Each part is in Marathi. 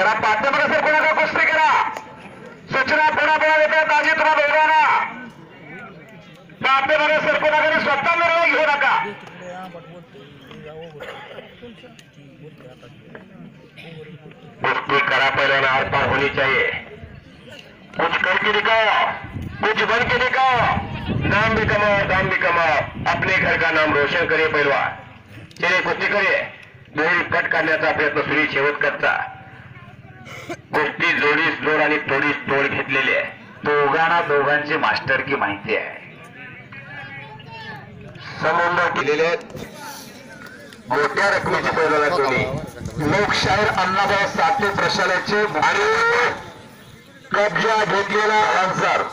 करा पाठ्यपुढे सर कोणाला कुस्ती करा सूचना पुन्हा पुन्हा देतात आजी तुम्हा दोघांना पाठ्यपुढे सर कोणाकडे स्वतः निर्णय घेऊ नका कुश्ती करा पहले आर पार होनी चाहिए कुछ करके दिखाओ कुछ बन के दिखाओ नाम भी कमाओ दाम भी कमाओ अपने घर का नाम रोशन करे पहलवान चले कुस्ती करिए दोरी कट करण्याचा प्रयत्न सुरू शेवटकरचा कुस्ती जोडीस जोड आणि तोडीस तोड घेतलेली आहे दोघांना दोघांची मास्टर की माहिती आहे संबंध केलेले मोठ्या रकमेची पैलवान कोणी लोकशाहीर अण्णाभाऊ साठे प्रशालेचे आणि कब्जा घेतलेला आन्सर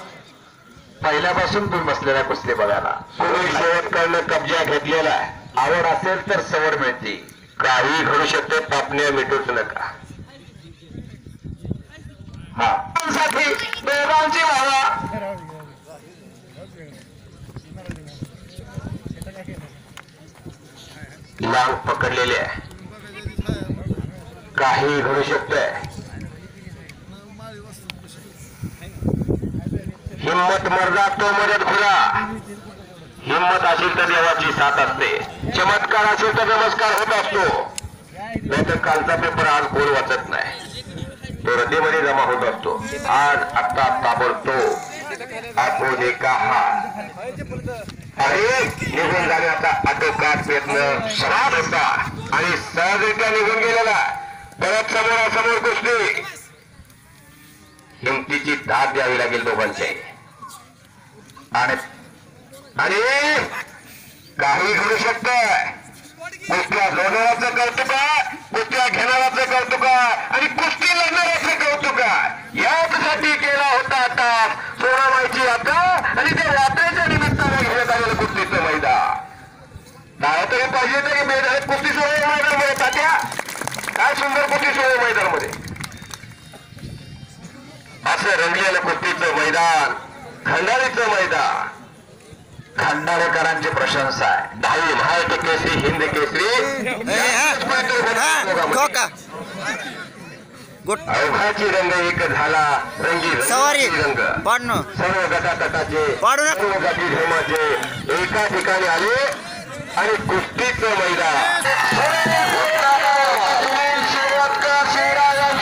पहिल्यापासून तुम्ही बसलेला कुस्ती बघायला सुरू शेवटकडनं कब्जा घेतलेला आवड असेल तर सवड मिळते काही घडू शकते पापण्या मिटूच नका हा साठी दोघांची भावा लांब पकडलेले आहे काही घडू शकतंय हिम्मत मर्दा तो मदत खुरा हिम्मत असेल तर देवाची साथ असते चमत्कार असेल तर नमस्कार होत असतो नाहीतर कालचा पेपर आज कोण वाचत नाही तो हृदयमध्ये जमा होत असतो आज आता ताबडतोब आपण एका अरे निघून जाण्याचा आटोकाट प्रयत्न समाज होता आणि सहजरित्या निघून गेलेला परत समोरासमोर कुस्ती हिमतीची दाद द्यावी लागेल दोघांचे आणि काही घडू शकत कुस्त्या जोडणाऱ्याचं कौतुक कुस्त्या घेणाऱ्याचं कौतुक आणि कुस्ती लढणाऱ्याचं कौतुक यासाठी केला होता आता सोनामाईची यात्रा आणि त्या यात्रेच्या निमित्ताने घेण्यात आलेलं कुस्तीचं मैदान काय तरी पाहिजे तरी मैदान कुस्ती सोहळे मैदानमध्ये तात्या काय सुंदर कुस्ती सोहळे मैदानमध्ये असं रंगलेलं कुस्तीचं मैदान खंडाळीचं मैदान खंडाळेकरांची प्रशंसा आहे 10 महाराष्ट्र केसरी हिंद केसरी अवघाची रंग एक झाला रंगी रंग सर्व गटातटाचे सर्व जाती धर्माचे एका ठिकाणी आले आणि कुस्तीचं मैदान